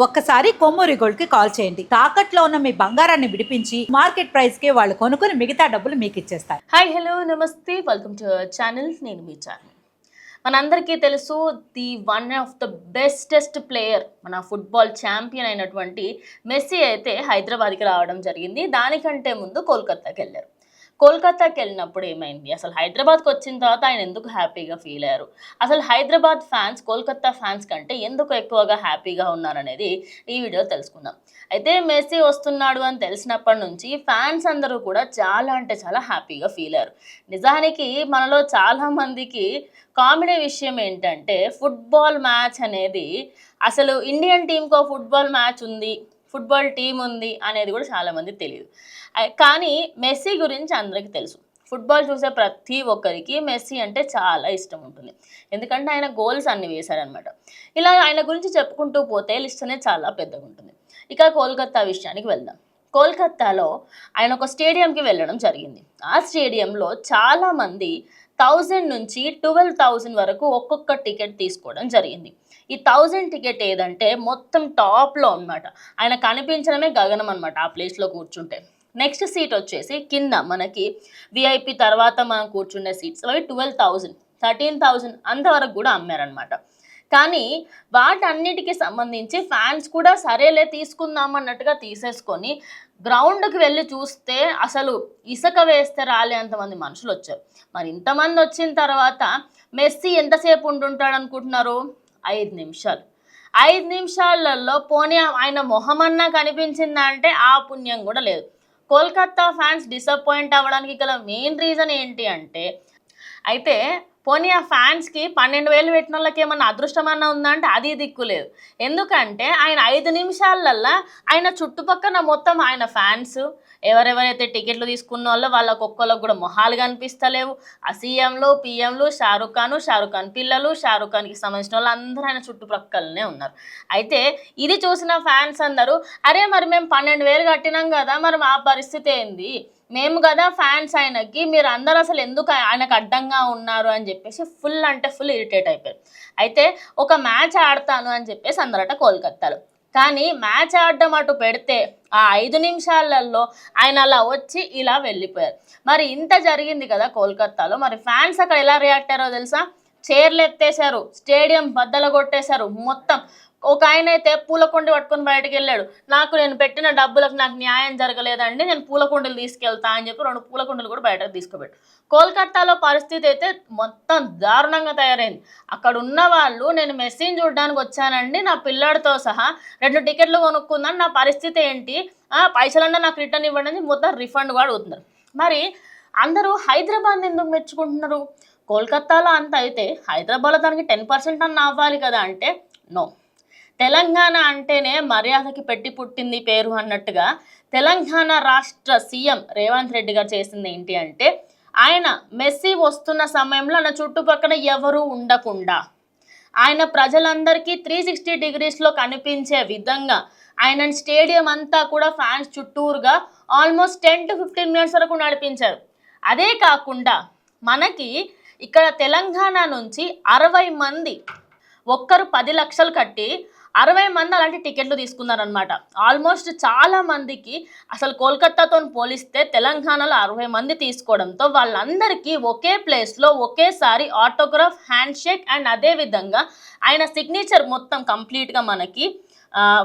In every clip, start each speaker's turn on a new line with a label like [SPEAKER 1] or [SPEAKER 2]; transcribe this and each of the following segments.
[SPEAKER 1] ఒక్కసారి కొమ్మూరి గోల్డ్ కి కాల్ చేయండి. తాకట్లో ఉన్న మీ బంగారాన్ని విడిపించి మార్కెట్ ప్రైస్ కి వాళ్ళు కొనుక్కుని మిగతా డబ్బులు మీకు ఇచ్చేస్తారు.
[SPEAKER 2] హాయ్ హలో నమస్తే, వెల్కమ్ టు అవర్ ఛానల్. నేను మీ ఛానల్. మనందరికీ తెలుసు, the one of the bestest player, మన ఫుట్బాల్ ఛాంపియన్ అయినటువంటి మెస్సీ అయితే హైదరాబాద్కి రావడం జరిగింది. దానికంటే ముందు కోల్కతాకి వెళ్ళారు. కోల్కతాకి వెళ్ళినప్పుడు ఏమైంది, అసలు హైదరాబాద్కి వచ్చిన తర్వాత ఆయన ఎందుకు హ్యాపీగా ఫీల్ అయ్యారు, అసలు హైదరాబాద్ ఫ్యాన్స్ కోల్కతా ఫ్యాన్స్ కంటే ఎందుకు ఎక్కువగా హ్యాపీగా ఉన్నారనేది ఈ వీడియో తెలుసుకుందాం. అయితే మెస్సీ వస్తున్నాడు అని తెలిసినప్పటి నుంచి ఫ్యాన్స్ అందరూ కూడా చాలా అంటే చాలా హ్యాపీగా ఫీల్ అయ్యారు. నిజానికి మనలో చాలామందికి కామెడీ విషయం ఏంటంటే, ఫుట్బాల్ మ్యాచ్ అనేది అసలు ఇండియన్ టీంకో ఫుట్బాల్ మ్యాచ్ ఉంది, ఫుట్బాల్ టీం ఉంది అనేది కూడా చాలామంది తెలియదు. కానీ మెస్సీ గురించి అందరికీ తెలుసు. ఫుట్బాల్ చూసే ప్రతి ఒక్కరికి మెస్సీ అంటే చాలా ఇష్టం ఉంటుంది. ఎందుకంటే ఆయన గోల్స్ అన్ని వేశారనమాట. ఇలా ఆయన గురించి చెప్పుకుంటూ పోతే లిస్ట్ అనేది చాలా పెద్దగా ఉంటుంది. ఇక కోల్కతా విషయానికి వెళ్దాం. కోల్కతాలో ఆయన ఒక స్టేడియంకి వెళ్ళడం జరిగింది. ఆ స్టేడియంలో చాలామంది 1000 నుంచి 12,000 వరకు ఒక్కొక్క టికెట్ తీసుకోవడం జరిగింది. ఈ 1000 టికెట్ ఏదంటే మొత్తం టాప్లో అనమాట. ఆయన కనిపించడమే గగనం అనమాట ఆ ప్లేస్లో కూర్చుంటే. నెక్స్ట్ సీట్ వచ్చేసి కింద మనకి విఐపి తర్వాత మనం కూర్చునే సీట్స్ అవి 12,000, 13,000 అంతవరకు కూడా అమ్మారనమాట. కానీ వాటన్నిటికీ సంబంధించి ఫ్యాన్స్ కూడా సరేలే తీసుకుందాం అన్నట్టుగా తీసేసుకొని గ్రౌండ్కి వెళ్ళి చూస్తే అసలు ఇసుక వేస్తే రాలే అంతమంది మనుషులు వచ్చారు. మరి ఇంతమంది వచ్చిన తర్వాత మెస్సీ ఎంతసేపు ఉంటుంటాడు అనుకుంటున్నారు? 5 నిమిషాలు. 5 నిమిషాలలో పోనీ ఆయన మొహమన్నా కనిపించిందా అంటే ఆ పుణ్యం కూడా లేదు. కోల్కతా ఫ్యాన్స్ డిసప్పాయింట్ అవ్వడానికి గల మెయిన్ రీజన్ ఏంటి అంటే, అయితే పోనీ ఆ ఫ్యాన్స్కి 12,000 పెట్టిన వాళ్ళకి ఏమన్నా అదృష్టమన్నా ఉందా అంటే అది దిక్కు లేదు. ఎందుకంటే ఆయన 5 నిమిషాలల్లా ఆయన చుట్టుపక్కల మొత్తం ఆయన ఫ్యాన్స్, ఎవరెవరైతే టికెట్లు తీసుకున్న వాళ్ళకి ఒక్కొక్కరికి కూడా మొహాలు కనిపిస్తలేవు. ఆ సీఎంలు, పిఎంలు, షారుఖ్ ఖాన్ పిల్లలు, షారుఖ్ ఖాన్కి సంబంధించిన వాళ్ళు అందరూ ఆయన చుట్టుపక్కలనే ఉన్నారు. అయితే ఇది చూసిన ఫ్యాన్స్ అందరూ, అరే మరి మేము 12,000 కట్టినాం కదా, మరి మా పరిస్థితి ఏంది, మేము కదా ఫ్యాన్స్ ఆయనకి, మీరు అందరూ అసలు ఎందుకు ఆయనకు అడ్డంగా ఉన్నారు అని చెప్పేసి ఫుల్ అంటే ఫుల్ ఇరిటేట్ అయిపోయారు. అయితే ఒక మ్యాచ్ ఆడతాను అని చెప్పేసి అందరట కోల్కతాలో. కానీ మ్యాచ్ ఆడడం అటు పెడితే ఆ 5 నిమిషాలలో ఆయన అలా వచ్చి ఇలా వెళ్ళిపోయారు. మరి ఇంత జరిగింది కదా కోల్కతాలో, మరి ఫ్యాన్స్ అక్కడ ఎలా రియాక్ట్ అయ్యారో తెలుసా? చైర్లు ఎత్తేసారు, స్టేడియం బద్దలు కొట్టేశారు మొత్తం. ఒక ఆయన అయితే పూలకుండి పట్టుకొని బయటకు వెళ్ళాడు. నేను పెట్టిన డబ్బులకు నాకు న్యాయం జరగలేదండి, నేను పూలకుండలు తీసుకెళ్తా అని చెప్పి 2 పూలకుండలు కూడా బయటకు తీసుకుపెట్టు. కోల్కతాలో పరిస్థితి అయితే మొత్తం దారుణంగా తయారైంది. అక్కడ ఉన్న వాళ్ళు, నేను మెస్సీని చూడడానికి వచ్చానండి, నా పిల్లాడితో సహా 2 టికెట్లు కొనుక్కుందని, నా పరిస్థితి ఏంటి, పైసలన్నా నాకు రిటర్న్ ఇవ్వండి అని మొత్తం రిఫండ్ కూడా అవుతున్నారు. మరి అందరూ హైదరాబాద్ని ఎందుకు మెచ్చుకుంటున్నారు? కోల్కతాలో అంత అయితే హైదరాబాద్లో దానికి 10% అన్న అవ్వాలి కదా అంటే నో. తెలంగాణ అంటేనే మర్యాదకి పెట్టి పుట్టింది పేరు అన్నట్టుగా తెలంగాణ రాష్ట్ర సీఎం రేవంత్ రెడ్డి గారు చేసింది ఏంటి అంటే, ఆయన మెస్సీ వస్తున్న సమయంలో ఆయన చుట్టుపక్కల ఎవరూ ఉండకుండా ఆయన ప్రజలందరికీ 360 డిగ్రీస్లో కనిపించే విధంగా ఆయన స్టేడియం అంతా కూడా ఫ్యాన్స్ చుట్టూరుగా ఆల్మోస్ట్ 10 to 15 మినిట్స్ వరకు నడిపించారు. అదే కాకుండా మనకి ఇక్కడ తెలంగాణ నుంచి 60 మంది, ఒక్కరు 10 లక్షలు కట్టి 60 మంది అలాంటి టికెట్లు తీసుకున్నారనమాట. ఆల్మోస్ట్ చాలా మందికి అసలు కోల్కతాతో పోలిస్తే తెలంగాణలో 60 మంది తీసుకోవడంతో వాళ్ళందరికీ ఒకే ప్లేస్లో ఒకేసారి ఆటోగ్రాఫ్, హ్యాండ్ షేక్ అండ్ అదేవిధంగా ఆయన సిగ్నేచర్ మొత్తం కంప్లీట్గా మనకి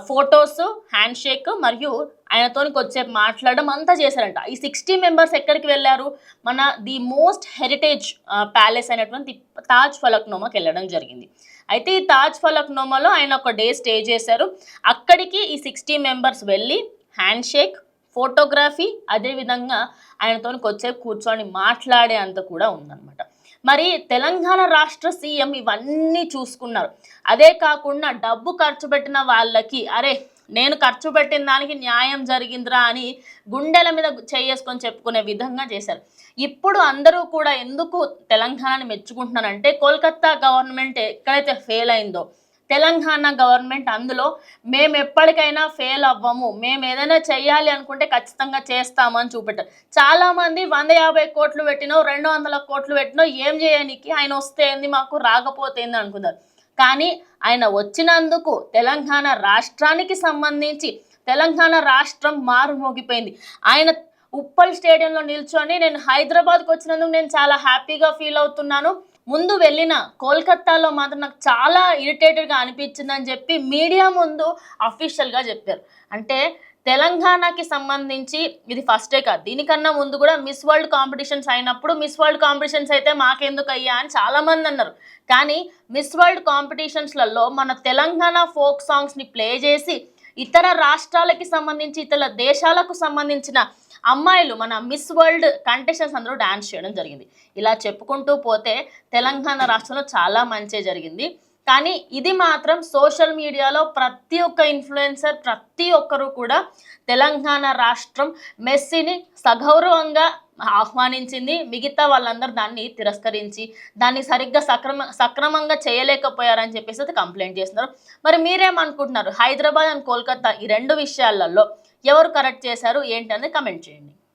[SPEAKER 2] ఫొటోస్, హ్యాండ్ షేక్ మరియు ఆయనతో కొద్దిసేపు మాట్లాడడం అంతా చేశారంట. ఈ 60 మెంబర్స్ ఎక్కడికి వెళ్ళారు? మన ది మోస్ట్ హెరిటేజ్ ప్యాలెస్ అయినటువంటి తాజ్ ఫలక్నుమాకి వెళ్ళడం జరిగింది. అయితే ఈ తాజ్ ఫలక్నుమాలో ఆయన ఒక డే స్టే చేశారు. అక్కడికి ఈ 60 మెంబర్స్ వెళ్ళి హ్యాండ్ షేక్, ఫోటోగ్రఫీ, అదేవిధంగా ఆయనతో కొద్దిసేపు కూర్చొని మాట్లాడే అంత కూడా ఉందన్నమాట. మరి తెలంగాణ రాష్ట్ర సీఎం ఇవన్నీ చూసుకున్నారు. అదే కాకుండా డబ్బు ఖర్చు పెట్టిన వాళ్ళకి, అరే నేను ఖర్చు పెట్టిన దానికి న్యాయం జరిగిందిరా అని గుండెల మీద చేసుకొని చెప్పుకునే విధంగా చేశారు. ఇప్పుడు అందరూ కూడా ఎందుకు తెలంగాణని మెచ్చుకుంటున్నారంటే, కోల్కతా గవర్నమెంట్ ఎక్కడైతే ఫెయిల్ అయిందో తెలంగాణ గవర్నమెంట్ అందులో మేము ఎప్పటికైనా ఫెయిల్ అవ్వము, మేము ఏదైనా చెయ్యాలి అనుకుంటే ఖచ్చితంగా చేస్తామని చూపెట్టారు. చాలామంది 150 కోట్లు పెట్టినో 200 కోట్లు పెట్టినో ఏం చేయడానికి, ఆయన వస్తే ఏంది మాకు రాకపోతే ఏంది అనుకున్నారు. కానీ ఆయన వచ్చినందుకు తెలంగాణ రాష్ట్రానికి సంబంధించి తెలంగాణ రాష్ట్రం మారుమోగిపోయింది. ఆయన ఉప్పల్ స్టేడియంలో నిల్చొని నేను హైదరాబాద్కి వచ్చినందుకు నేను చాలా హ్యాపీగా ఫీల్ అవుతున్నాను, ముందు వెళ్ళిన కోల్కతాలో మాత్రం నాకు చాలా ఇరిటేటెడ్గా అనిపించిందని చెప్పి మీడియా ముందు అఫీషియల్గా చెప్పారు. అంటే తెలంగాణకి సంబంధించి ఇది ఫస్టే కాదు, దీనికన్నా ముందు కూడా మిస్ వరల్డ్ కాంపిటీషన్స్ అయినప్పుడు మిస్ వరల్డ్ కాంపిటీషన్స్ అయితే మాకెందుకు అయ్యా అని చాలామంది అన్నారు. కానీ మిస్ వరల్డ్ కాంపిటీషన్స్లలో మన తెలంగాణ ఫోక్ సాంగ్స్ని ప్లే చేసి ఇతర రాష్ట్రాలకి సంబంధించి ఇతర దేశాలకు సంబంధించిన అమ్మాయిలు మన మిస్ వరల్డ్ కంటెస్టెంట్స్ అందరూ డాన్స్ చేయడం జరిగింది. ఇలా చెప్పుకుంటూ పోతే తెలంగాణ రాష్ట్రంలో చాలా మంచి జరిగింది. కానీ ఇది మాత్రం సోషల్ మీడియాలో ప్రతి ఒక్క ఇన్ఫ్లుయెన్సర్ ప్రతి ఒక్కరూ కూడా తెలంగాణ రాష్ట్రం మెస్సీని సగౌరవంగా ఆహ్వానించింది, మిగతా వాళ్ళందరూ దాన్ని తిరస్కరించి దాన్ని సరిగ్గా సక్రమంగా చేయలేకపోయారని చెప్పేసి అయితే కంప్లైంట్ చేస్తున్నారు. మరి మీరేమనుకుంటున్నారు? హైదరాబాద్ అండ్ కోల్కతా ఈ రెండు విషయాలలో ఎవరు కరెక్ట్ చేశారు ఏంటనేది కమెంట్ చేయండి.